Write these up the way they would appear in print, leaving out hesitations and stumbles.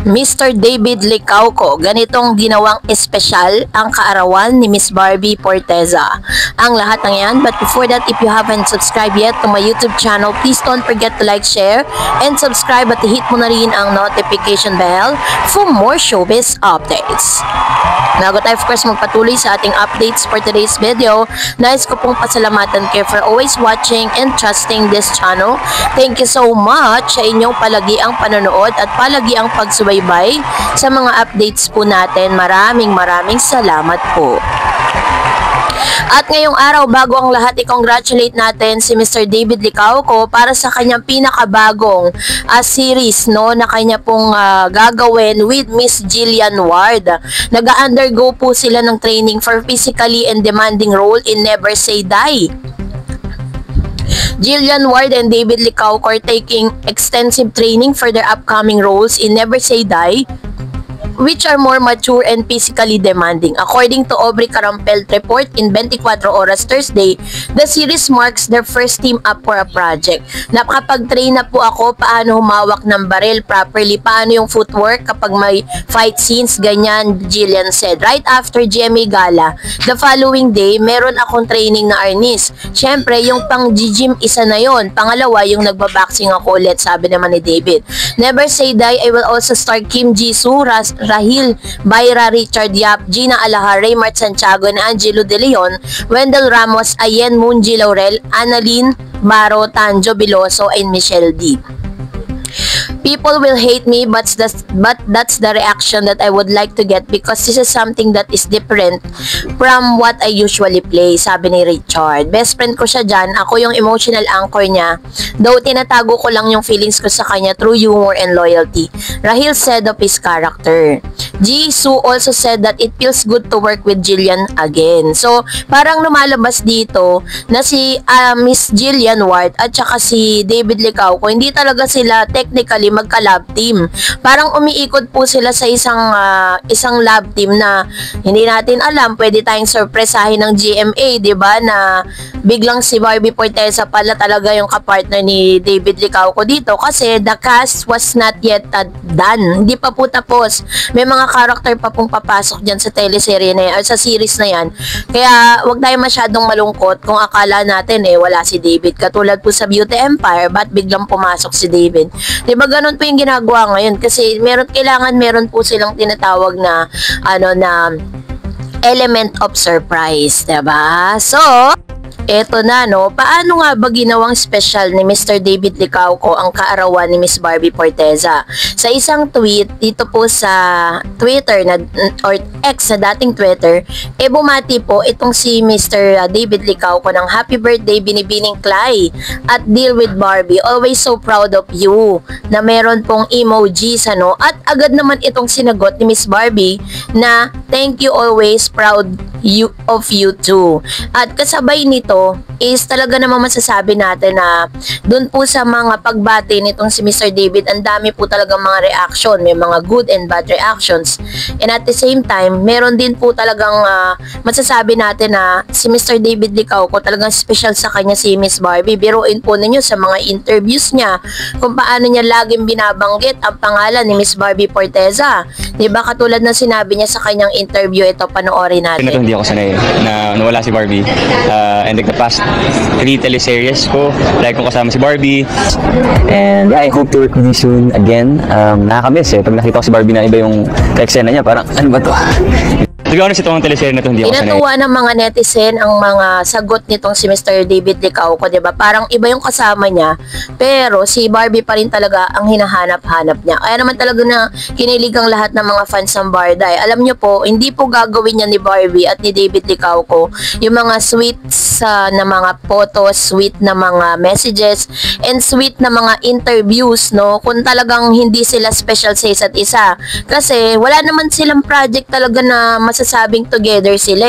Mr. David Licauco, ganitong ginawang espesyal ang kaarawan ni Miss Barbie Forteza. Ang lahat ng yan, but before that, if you haven't subscribed yet to my YouTube channel, please don't forget to like, share, and subscribe at hit mo na rin ang notification bell for more showbiz updates. Bago tayo of course magpatuloy sa ating updates for today's video, nais ko pong pasalamatan kayo for always watching and trusting this channel. Thank you so much sa inyong palagi ang panonood at palagi ang pagsubaybay sa mga updates po natin. Maraming salamat po. At ngayong araw, bago ang lahat, i-congratulate natin si Mr. David Licauco para sa kanyang pinakabagong series na kanya pong gagawin with Miss Jillian Ward. Nag-undergo po sila ng training for physically and demanding role in Never Say Die. Jillian Ward and David Licauco are taking extensive training for their upcoming roles in Never Say Die, which are more mature and physically demanding. According to Aubrey Carampelt report in 24 Oras Thursday, the series marks their first team up for a project. Nakapag-train na po ako paano humawak ng baril properly, paano yung footwork kapag may fight scenes, ganyan, Jillian said. Right after GMA Gala, the following day, meron akong training na arnis. Siyempre, yung pang-gym isa na yon. Pangalawa, yung nagbaboxing ako ulit, sabi naman ni David. Never Say Die, I will also star Kim Jisoo, Rahil, Byra, Richard Yap, Gina Alahar, Raymart Santiago, na Angelo De Leon, Wendell Ramos, Ayen Munji Laurel, Annalyn Baro, Tanjo Biloso, and Michelle D. People will hate me, but that's the reaction that I would like to get because this is something that is different from what I usually play, sabi ni Richard. Best friend ko siya dyan, ako yung emotional anchor niya, though tinatago ko lang yung feelings ko sa kanya through humor and loyalty, Rahil said of his character. Jisoo also said that it feels good to work with Jillian again. So, parang lumalabas dito na si Miss Jillian Ward at saka si David Licauco, hindi talaga sila technically magka-lab team. Parang umiikot po sila sa isang lab team na hindi natin alam, pwede tayong sorpresahin ng GMA, 'di ba? Na biglang si Barbie Forteza pala talaga yung kapartner ni David Licauco dito kasi the cast was not yet done. Hindi pa po tapos. May mga character pa pong papasok diyan sa teleserye na yan, sa series na yan. Kaya wag tayo masyadong malungkot kung akala natin wala si David. Katulad po sa Beauty Empire, ba't biglang pumasok si David? 'Di ba ganun po yung ginagawa ngayon kasi meron po silang tinatawag na na element of surprise, 'di ba? So, eto na paano nga ba ginawang special ni Mr. David Licauco ang kaarawan ni Miss Barbie Forteza? Sa isang tweet dito po sa Twitter or X na dating Twitter, bumati po itong si Mr. David Licauco ng happy birthday Binibining Clay at deal with Barbie, always so proud of you, na meron pong emojis at agad naman itong sinagot ni Miss Barbie na thank you, always proud of you too. At kasabay nito is talaga naman masasabi natin na dun po sa mga pagbati nitong si Mr. David, ang dami po talagang mga reaction, may mga good and bad reactions, and at the same time meron din po talagang masasabi natin na si Mr. David Licauco talagang special sa kanya si Miss Barbie. Biruin po ninyo sa mga interviews niya kung paano niya laging binabanggit ang pangalan ni Miss Barbie Forteza, diba? Katulad ng sinabi niya sa kanyang interview, ito panoorin natin. Hindi ako sanay na nawala si Barbie, and like the past 3 teleseries ko, like kung kasama si Barbie. And yeah, I hope to work with you soon again. Nakakamiss pag nakita ko si Barbie na iba yung eksena niya, parang ano ba to? To be honest, itong teleserye na ito hindi ako sanay. Inatuwa ng mga netizen ang mga sagot nitong si Mr. David Licauco, diba? Parang iba yung kasama niya, pero si Barbie pa rin talaga ang hinahanap-hanap niya. Kaya naman talaga na kinilig ang lahat ng mga fans ng Barday. Alam niyo po, hindi po gagawin niya ni Barbie at ni David Licauco yung mga sweet na mga photos, sweet na mga messages, and sweet na mga interviews, kung talagang hindi sila special sa isa't isa. Kasi wala naman silang project talaga na masasabing together sila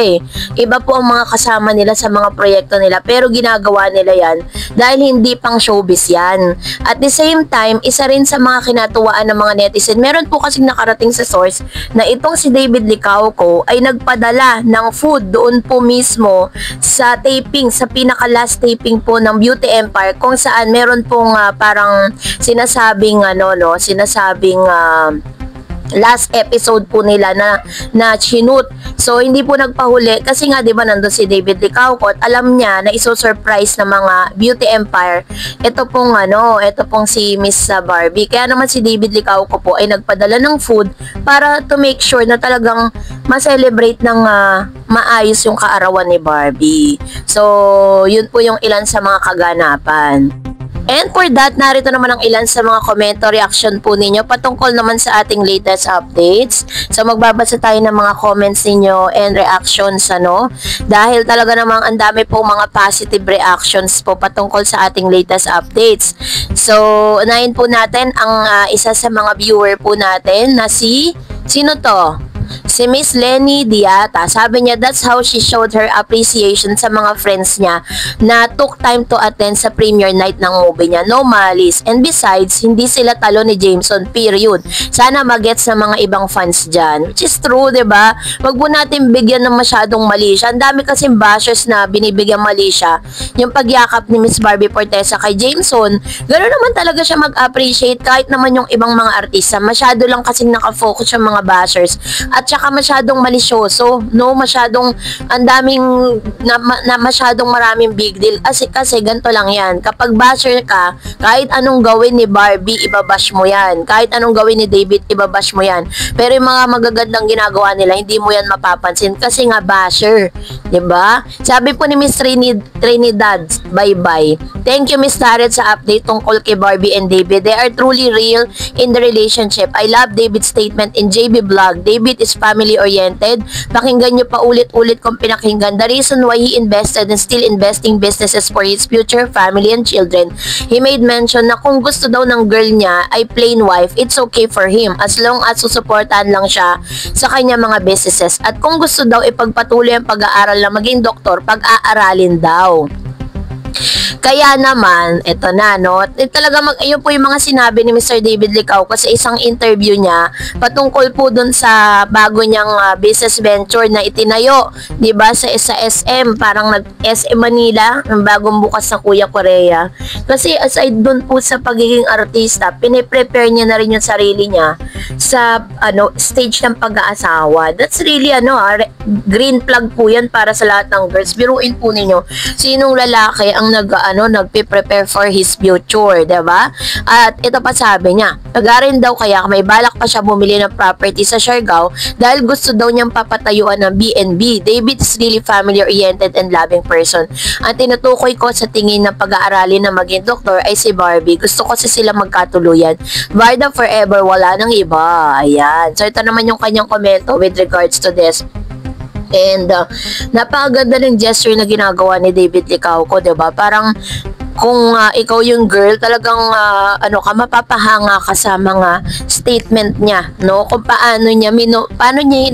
Iba po ang mga kasama nila sa mga proyekto nila, pero ginagawa nila yan dahil hindi pang showbiz yan. At the same time, isa rin sa mga kinatuwaan ng mga netizen, meron po kasing nakarating sa source na itong si David Licauco ay nagpadala ng food doon po mismo sa taping, sa pinaka-last taping po ng Beauty Empire, kung saan meron pong parang sinasabing last episode po nila na chinut. So hindi po nagpahuli kasi nga 'di ba nandoon si David Licauco at alam niya na iso-surprise ng mga Beauty Empire ito pong si Miss Barbie. Kaya naman si David Licauco po ay nagpadala ng food para to make sure na talagang ma-celebrate ng maayos yung kaarawan ni Barbie. So yun po yung ilan sa mga kaganapan. And for that, narito naman ang ilan sa mga komento, reaction po ninyo patungkol naman sa ating latest updates. So magbabasa tayo ng mga comments ninyo and reactions dahil talaga namang ang dami po mga positive reactions po patungkol sa ating latest updates. So unahin po natin ang isa sa mga viewer po natin na sino to? Si Miss Lenny Diata. Sabi niya, that's how she showed her appreciation sa mga friends niya na took time to attend sa premiere night ng movie niya. No malice. And besides, hindi sila talo ni Jameson, period. Sana magets sa mga ibang fans dyan. Which is true, diba? Wag po natin bigyan ng masyadong mali siya. Ang dami kasing bashers na binibigyan mali siya. Yung pagyakap ni Miss Barbie Fortesa kay Jameson, gano'n naman talaga siya mag-appreciate kahit naman yung ibang mga artista. Masyado lang kasing nakafocus yung mga bashers. At saka masyadong malisyoso, masyadong ang daming masyadong maraming big deal kasi ganito lang yan. Kapag basher ka, kahit anong gawin ni Barbie, ibabash mo yan. Kahit anong gawin ni David, ibabash mo yan. Pero yung mga magagandang ginagawa nila, hindi mo yan mapapansin kasi nga basher, 'di ba? Sabi po ni Miss Trinidad, bye-bye. Thank you Miss Tarot sa update tungkol kay Barbie and David. They are truly real in the relationship. I love David's statement in JB Vlog. David is family-oriented. Pakinggan nyo pa ulit-ulit kung pinakinggan. The reason why he invested and still investing businesses for his future family and children. He made mention na kung gusto daw ng girl niya ay plain wife, it's okay for him as long as susuportahan lang siya sa kanya mga businesses. At kung gusto daw ipagpatuloy ang pag-aaral na maging doktor, pag-aaralin daw. Kaya naman, ito na, talaga ayun po yung mga sinabi ni Mr. David Licauco sa isang interview niya patungkol po dun sa bago niyang business venture na itinayo, 'di ba, sa SM, parang SM Manila, ang bagong bukas na Kuya Korea. Kasi aside dun po sa pagiging artista, pine-prepare niya na rin yung sarili niya sa stage ng pag-aasawa. That's really green flag po yan para sa lahat ng girls. Biruin po ninyo, sinong lalaki ang nagpe-prepare for his future, 'di ba? At ito pa sabi niya, nagarin daw kaya may balak pa siya bumili ng property sa Siargao dahil gusto daw niyang papatayuan ng B&B. David is really family-oriented and loving person. Ang tinutukoy ko sa tingin na pag-aaralin na maging doktor ay si Barbie. Gusto ko sila magkatuluyan. Varda forever, wala nang iba. Ayan. So ito naman yung kanyang komento with regards to this. And napakaganda ng gesture na ginagawa ni David Licauco, 'di ba? Parang kung ikaw yung girl, talagang mapapahanga ka sa mga statement niya, kung paano niya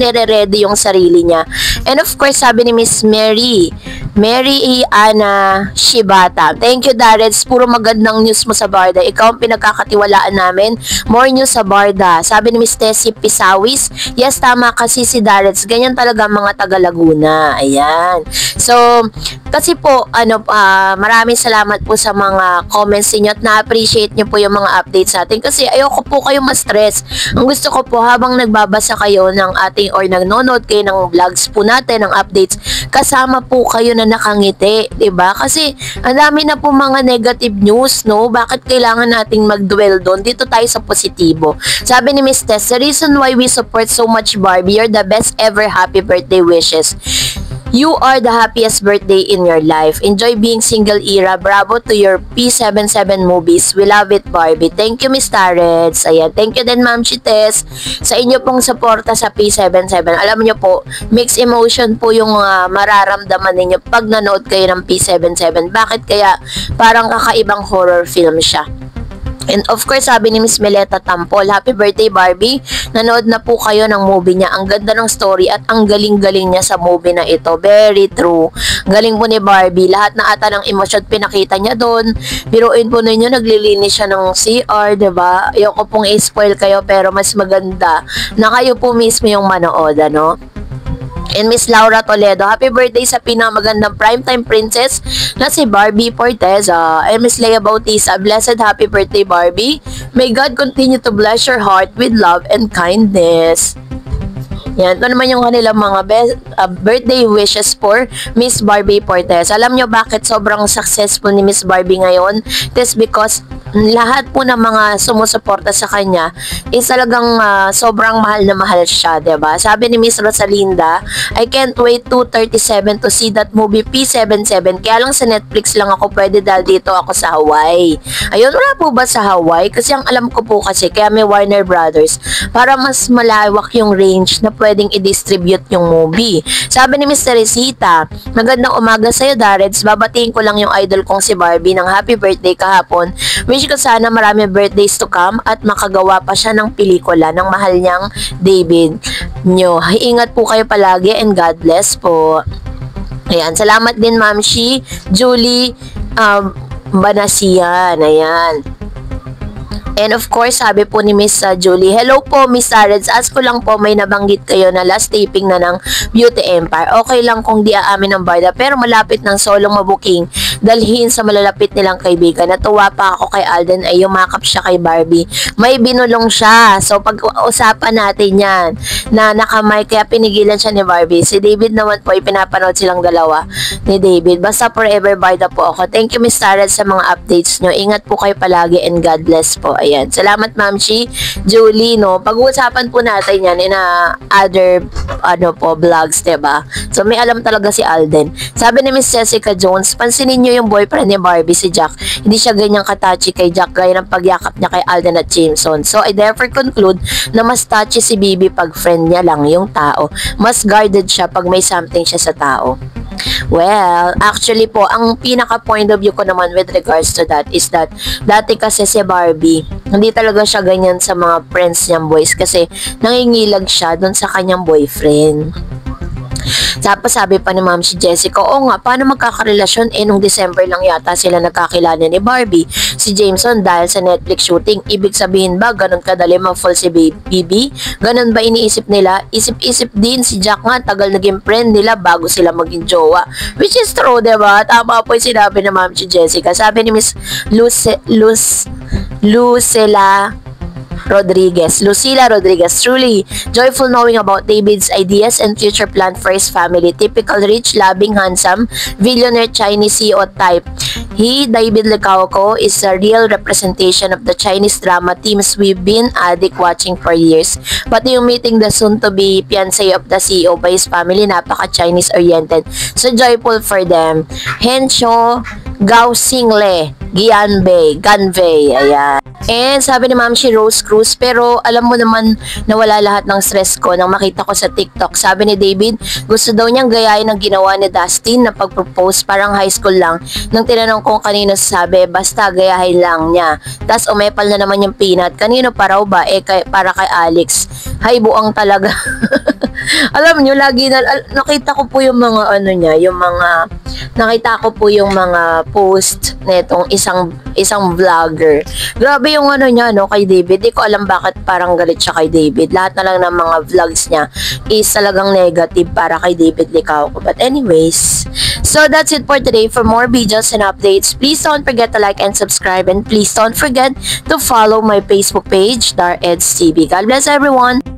i-ready yung sarili niya. And of course, sabi ni Miss Mary Ana Shibata, thank you Dareds, puro magandang news mo sa Barda, ikaw ang pinagkakatiwalaan namin, more news sa Barda. Sabi ni Miss Tessie Pisawis, yes, tama kasi si Dareds, ganyan talaga mga taga Laguna. Ayan. So kasi po maraming salamat po sa mga comments niyo at na-appreciate niyo po yung mga updates sa atin kasi ayoko po kayo ma-stress. Ang gusto ko po habang nagbabasa kayo ng ating or nanonood kayo ng vlogs po natin, ng updates, kasama po kayo na nakangiti, 'di ba? Kasi ang dami na po mga negative news, Bakit kailangan nating mag-dwell doon? Dito tayo sa positibo. Sabi ni Miss Tess, the reason why we support so much Barbie, you're the best ever, happy birthday wishes. You are the happiest birthday in your life. Enjoy being single era. Bravo to your P77 movies. We love it, Barbie. Thank you, Miss Tarets. Ayan. Thank you din, Ma'am Chites, sa inyo pong suporta sa P77. Alam niyo po, mixed emotion po yung mararamdaman ninyo pag nanood kayo ng P77. Bakit kaya parang kakaibang horror film siya? And of course, sabi ni Miss Meleta Tampol, happy birthday Barbie. Nanood na po kayo ng movie niya. Ang ganda ng story at ang galing-galing niya sa movie na ito. Very true. Galing po ni Barbie. Lahat na ata ng emosyon pinakita niya doon. Biruin po ninyo, naglilinis siya ng CR, diba? Ayoko pong i-spoil kayo pero mas maganda na kayo po mismo yung manood, And Miss Laura Toledo, happy birthday sa pinamagandang primetime princess na si Barbie Forteza. And Miss Leia Bautista, blessed happy birthday Barbie. May God continue to bless your heart with love and kindness. Yan, ito naman yung kanilang mga birthday wishes for Miss Barbie Fortes. Alam nyo bakit sobrang successful ni Miss Barbie ngayon? This because lahat po ng mga sumusuporta sa kanya is talagang sobrang mahal na mahal siya, diba? Sabi ni Miss Rosalinda, I can't wait 2:37 to see that movie P77. Kaya lang sa Netflix lang ako pwede dahil dito ako sa Hawaii. Ayun, wala po ba sa Hawaii? Kasi ang alam ko po kasi, kaya may Warner Brothers, para mas malawak yung range na pwedeng i-distribute yung movie. Sabi ni Miss Teresita, magandang umaga sa'yo, Dareds. Babatiin ko lang yung idol kong si Barbie ng happy birthday kahapon. Wish ko sana marami birthdays to come at makagawa pa siya ng pelikula ng mahal niyang David nyo. Ingat po kayo palagi and God bless po. Ayan, salamat din Ma'am Shi, Julie Banasian. Ayan. And of course, sabi po ni Miss Julie, hello po Miss Sareds, ask ko lang po, may nabanggit kayo na last taping na ng Beauty Empire. Okay lang kung di aamin ng barda, pero malapit ng solong mabuking dalhin sa malalapit nilang kaibigan. Natuwa pa ako kay Alden ay yumakap siya kay Barbie. May binulong siya. So pag-usapan natin yan na nakamay kaya pinigilan siya ni Barbie. Si David naman po, ipinapanood silang dalawa ni David. Basta forever barda po ako. Thank you Miss Sareds sa mga updates nyo. Ingat po kayo palagi and God bless po. Ayan. Salamat Ma'am Shi, Julie, no. Pag-uusapan po natin yan in other vlogs, diba? So may alam talaga si Alden. Sabi ni Miss Jessica Jones, pansinin niyo yung boyfriend ni Barbie, si Jack. Hindi siya ganyang katachi kay Jack gaya ng pagyakap niya kay Alden at Jameson. So I therefore conclude na mas touchy si Bibi pag friend niya lang yung tao. Mas guarded siya pag may something siya sa tao. Well, actually po, ang pinaka point of view ko naman with regards to that is that dati kasi si Barbie, hindi talaga siya ganyan sa mga friends niyang boys kasi nangingilag siya doon sa kanyang boyfriend. Tapos sabi pa ni Ma'am si Jessica, oo nga, paano magkakarelasyon? Nung December lang yata sila nagkakilala ni Barbie, si Jameson dahil sa Netflix shooting. Ibig sabihin ba, ganun kadali ma-fall si Bibi? Ganun ba iniisip nila? Isip-isip din si Jack nga, tagal naging friend nila bago sila maging jowa. Which is true, diba? Tama po yung sinabi ni Ma'am si Jessica. Sabi ni Miss Lucila Rodriguez, truly joyful knowing about David's ideas and future plan for his family. Typical rich, loving, handsome, billionaire Chinese CEO type. David Licauco, is a real representation of the Chinese drama teams we've been addict watching for years. Pati yung meeting the soon-to-be fiancé of the CEO by his family, napaka-Chinese oriented. So joyful for them. Hensho Gao Single, Ganvey, ayan. And sabi ni Ma'am si Rose Cruz, pero alam mo naman na wala lahat ng stress ko nang makita ko sa TikTok. Sabi ni David, gusto daw niyang gayahin ang ginawa ni Dustin na pag-propose parang high school lang. Nang tinanong kung kanino sabi, basta gayahin lang niya. Tas umepal na naman yung peanut. Kanino pa raw ba? Para kay Alex. Hay, buang talaga. Alam niyo, lagi nakita ko po yung mga nakita ko po yung mga post netong isang vlogger. Grabe yung niya kay David. Di ko alam bakit parang galit siya kay David. Lahat na lang ng mga vlogs niya is talagang negative para kay David Licauco. But anyways, so that's it for today. For more videos and updates, please don't forget to like and subscribe, and please don't forget to follow my Facebook page, Dar Eds TV. God bless everyone.